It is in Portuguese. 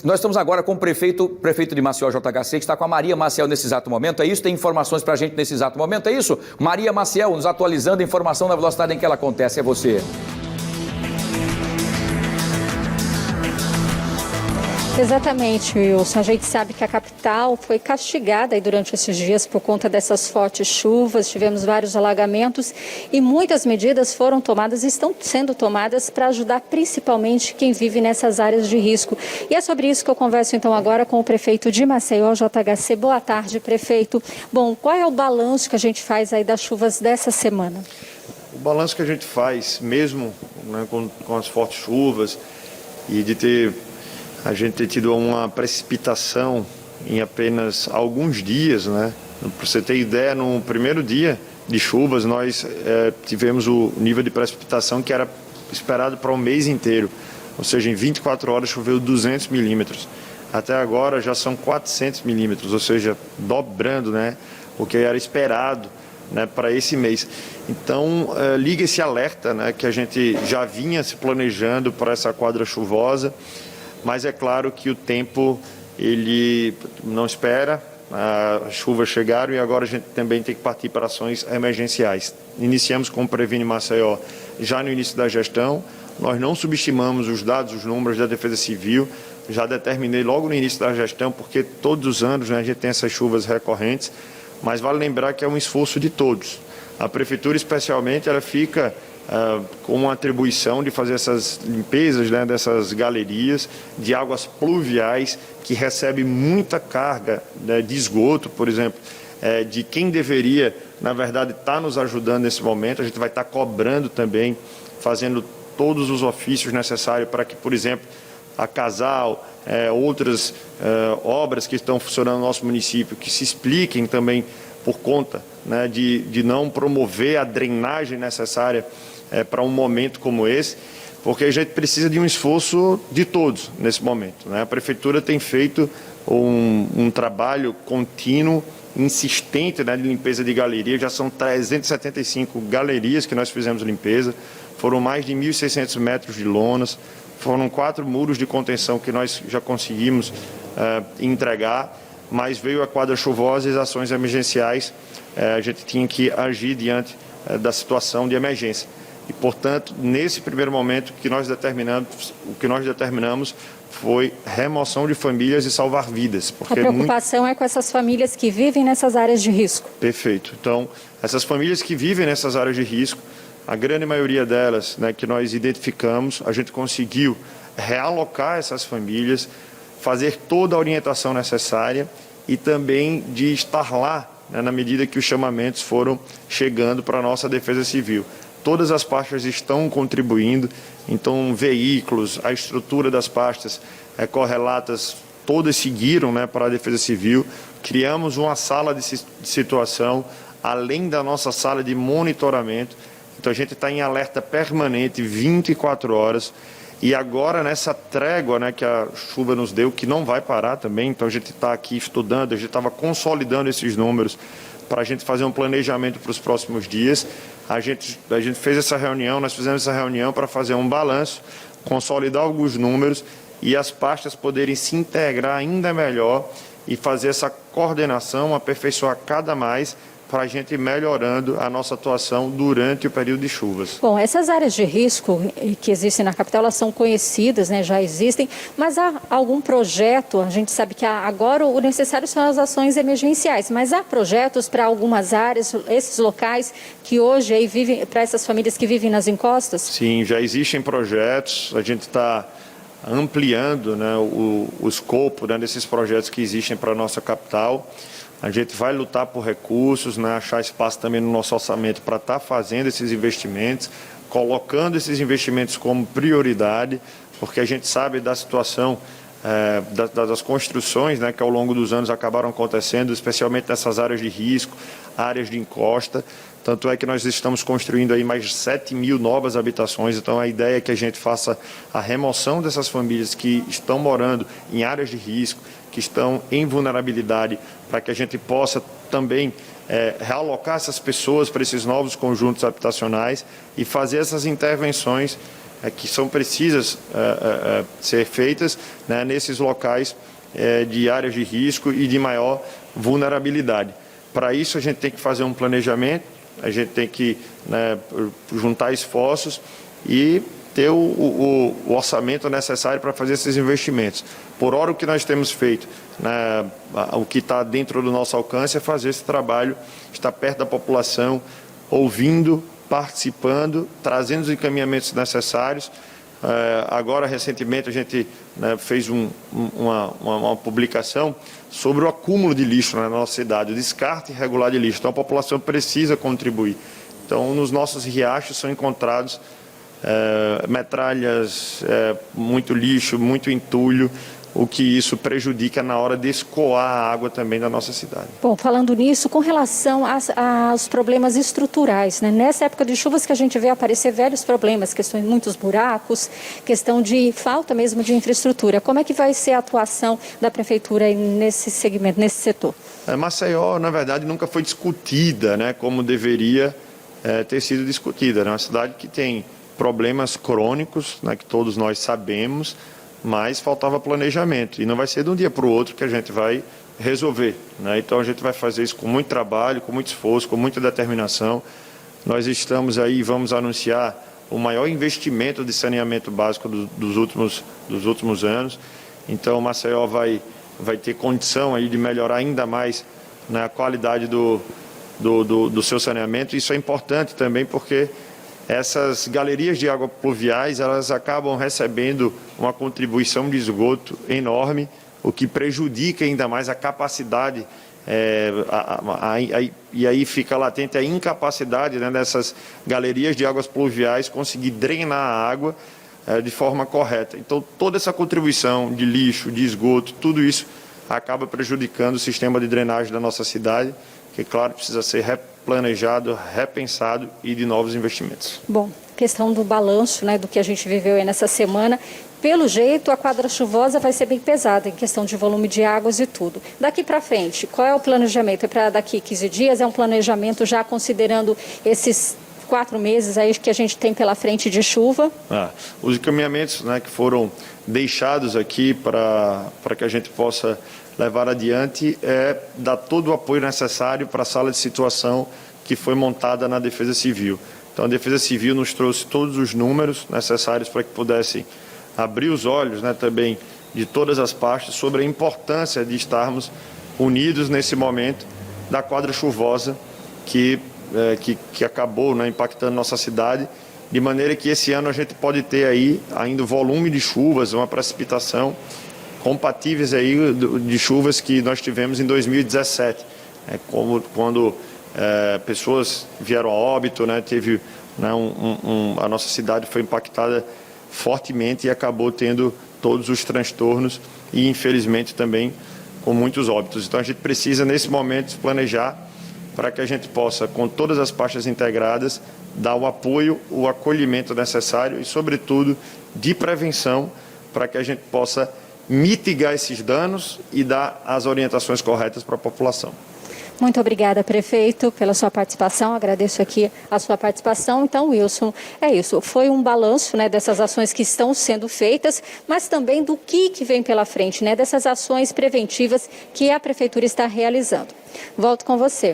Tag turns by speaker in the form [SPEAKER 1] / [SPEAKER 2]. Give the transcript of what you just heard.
[SPEAKER 1] Nós estamos agora com o prefeito de Maceió, JHC, que está com a Maria Maciel nesse exato momento, é isso? Tem informações para a gente nesse exato momento, é isso? Maria Maciel, nos atualizando a informação na velocidade em que ela acontece, é você.
[SPEAKER 2] Exatamente, Wilson. A gente sabe que a capital foi castigada aí durante esses dias por conta dessas fortes chuvas, tivemos vários alagamentos e muitas medidas foram tomadas e estão sendo tomadas para ajudar principalmente quem vive nessas áreas de risco. E é sobre isso que eu converso então agora com o prefeito de Maceió, JHC. Boa tarde, prefeito. Bom, qual é o balanço que a gente faz aí das chuvas dessa semana?
[SPEAKER 3] O balanço que a gente faz, mesmo né, com as fortes chuvas e de a gente ter tido uma precipitação em apenas alguns dias, né? Para você ter ideia, no primeiro dia de chuvas, nós tivemos o nível de precipitação que era esperado para um mês inteiro. Ou seja, em 24 horas choveu 200 milímetros. Até agora já são 400 milímetros, ou seja, dobrando, né, o que era esperado, né, para esse mês. Então, liga esse alerta, né, que a gente já vinha se planejando para essa quadra chuvosa. Mas é claro que o tempo, ele não espera, as chuvas chegaram e agora a gente também tem que partir para ações emergenciais. Iniciamos com o Previne Maceió já no início da gestão, nós não subestimamos os dados, os números da Defesa Civil, já determinei logo no início da gestão, porque todos os anos, né, a gente tem essas chuvas recorrentes, mas vale lembrar que é um esforço de todos. A Prefeitura, especialmente, ela fica com uma atribuição de fazer essas limpezas, né, dessas galerias de águas pluviais que recebe muita carga, né, de esgoto, por exemplo, de quem deveria, na verdade, estar nos ajudando nesse momento. A gente vai estar cobrando também, fazendo todos os ofícios necessários para que, por exemplo, a Casal, outras obras que estão funcionando no nosso município, que se expliquem também por conta, né, de não promover a drenagem necessária para um momento como esse, porque a gente precisa de um esforço de todos nesse momento, né? A Prefeitura tem feito um trabalho contínuo, insistente, né, de limpeza de galeria. Já são 375 galerias que nós fizemos limpeza, foram mais de 1.600 metros de lonas, foram 4 muros de contenção que nós já conseguimos entregar, mas veio a quadra chuvosa e as ações emergenciais, a gente tinha que agir diante da situação de emergência. E, portanto, nesse primeiro momento, o que nós determinamos foi remoção de famílias e salvar vidas.
[SPEAKER 2] Porque a preocupação é com essas famílias que vivem nessas áreas de risco.
[SPEAKER 3] Perfeito. Então, essas famílias que vivem nessas áreas de risco, a grande maioria delas, né, que nós identificamos, a gente conseguiu realocar essas famílias, fazer toda a orientação necessária e também de estar lá, né, na medida que os chamamentos foram chegando para a nossa Defesa Civil. Todas as pastas estão contribuindo, então veículos, a estrutura das pastas correlatas, todas seguiram, né, para a Defesa Civil. Criamos uma sala de situação, além da nossa sala de monitoramento. Então a gente está em alerta permanente, 24 horas. E agora nessa trégua, né, que a chuva nos deu, que não vai parar também, então a gente está aqui estudando, a gente estava consolidando esses números para a gente fazer um planejamento para os próximos dias. A gente fez essa reunião, nós fizemos essa reunião para fazer um balanço, consolidar alguns números e as pastas poderem se integrar ainda melhor e fazer essa coordenação, aperfeiçoar cada mais para a gente ir melhorando a nossa atuação durante o período de chuvas.
[SPEAKER 2] Bom, essas áreas de risco que existem na capital, elas são conhecidas, né, já existem, mas há algum projeto, a gente sabe que agora o necessário são as ações emergenciais, mas há projetos para algumas áreas, esses locais que hoje aí vivem, para essas famílias que vivem nas encostas?
[SPEAKER 3] Sim, já existem projetos, a gente está ampliando, né, o escopo, né, desses projetos que existem para a nossa capital. A gente vai lutar por recursos, né, achar espaço também no nosso orçamento para estar fazendo esses investimentos, colocando esses investimentos como prioridade, porque a gente sabe da situação das construções, né, que ao longo dos anos acabaram acontecendo, especialmente nessas áreas de risco, áreas de encosta. Tanto é que nós estamos construindo aí mais de 7.000 novas habitações, então a ideia é que a gente faça a remoção dessas famílias que estão morando em áreas de risco, que estão em vulnerabilidade, para que a gente possa também realocar essas pessoas para esses novos conjuntos habitacionais e fazer essas intervenções que são precisas ser feitas, né, nesses locais de áreas de risco e de maior vulnerabilidade. Para isso, a gente tem que fazer um planejamento, a gente tem que, né, juntar esforços e ter o orçamento necessário para fazer esses investimentos. Por hora, o que nós temos feito, né, o que está dentro do nosso alcance é fazer esse trabalho, estar perto da população, ouvindo, participando, trazendo os encaminhamentos necessários. Agora, recentemente, a gente, né, fez uma publicação sobre o acúmulo de lixo na nossa cidade, o descarte irregular de lixo. Então, a população precisa contribuir. Então, nos nossos riachos são encontrados metralhas, muito lixo, muito entulho, o que isso prejudica na hora de escoar a água também da nossa cidade.
[SPEAKER 2] Bom, falando nisso, com relação aos problemas estruturais, né? Nessa época de chuvas que a gente vê aparecer vários problemas, questões de muitos buracos, questão de falta mesmo de infraestrutura. Como é que vai ser a atuação da Prefeitura aí nesse segmento, nesse setor?
[SPEAKER 3] Maceió, na verdade, nunca foi discutida, né, como deveria ter sido discutida. É uma cidade que tem problemas crônicos, né, que todos nós sabemos, mas faltava planejamento. E não vai ser de um dia para o outro que a gente vai resolver, né? Então a gente vai fazer isso com muito trabalho, com muito esforço, com muita determinação. Nós estamos aí, vamos anunciar o maior investimento de saneamento básico dos últimos anos. Então Maceió vai ter condição aí de melhorar ainda mais, né, a qualidade do seu saneamento. Isso é importante também porque essas galerias de água pluviais, elas acabam recebendo uma contribuição de esgoto enorme, o que prejudica ainda mais a capacidade, e aí fica latente a incapacidade, né, dessas galerias de águas pluviais conseguir drenar a água de forma correta. Então, toda essa contribuição de lixo, de esgoto, tudo isso acaba prejudicando o sistema de drenagem da nossa cidade, que, claro, precisa ser replanejado, repensado e de novos investimentos.
[SPEAKER 2] Bom, questão do balanço, né, do que a gente viveu aí nessa semana. Pelo jeito, a quadra chuvosa vai ser bem pesada em questão de volume de águas e tudo. Daqui para frente, qual é o planejamento? É para daqui 15 dias? É um planejamento já considerando esses 4 meses aí que a gente tem pela frente de chuva?
[SPEAKER 3] Os encaminhamentos, né, que foram deixados aqui para que a gente possa levar adiante dar todo o apoio necessário para a sala de situação que foi montada na Defesa Civil. Então, a Defesa Civil nos trouxe todos os números necessários para que pudessem abrir os olhos, né, também de todas as partes sobre a importância de estarmos unidos nesse momento da quadra chuvosa que acabou, né, impactando nossa cidade, de maneira que esse ano a gente pode ter aí ainda o volume de chuvas, uma precipitação compatíveis aí de chuvas que nós tivemos em 2017, como quando pessoas vieram a óbito, né, teve, né, a nossa cidade foi impactada fortemente e acabou tendo todos os transtornos e, infelizmente, também com muitos óbitos. Então, a gente precisa, nesse momento, planejar para que a gente possa, com todas as partes integradas, dar o apoio, o acolhimento necessário e, sobretudo, de prevenção para que a gente possa mitigar esses danos e dar as orientações corretas para a população.
[SPEAKER 2] Muito obrigada, prefeito, pela sua participação. Agradeço aqui a sua participação. Então, Wilson, é isso. Foi um balanço, né, dessas ações que estão sendo feitas, mas também do que vem pela frente, né, dessas ações preventivas que a prefeitura está realizando. Volto com você.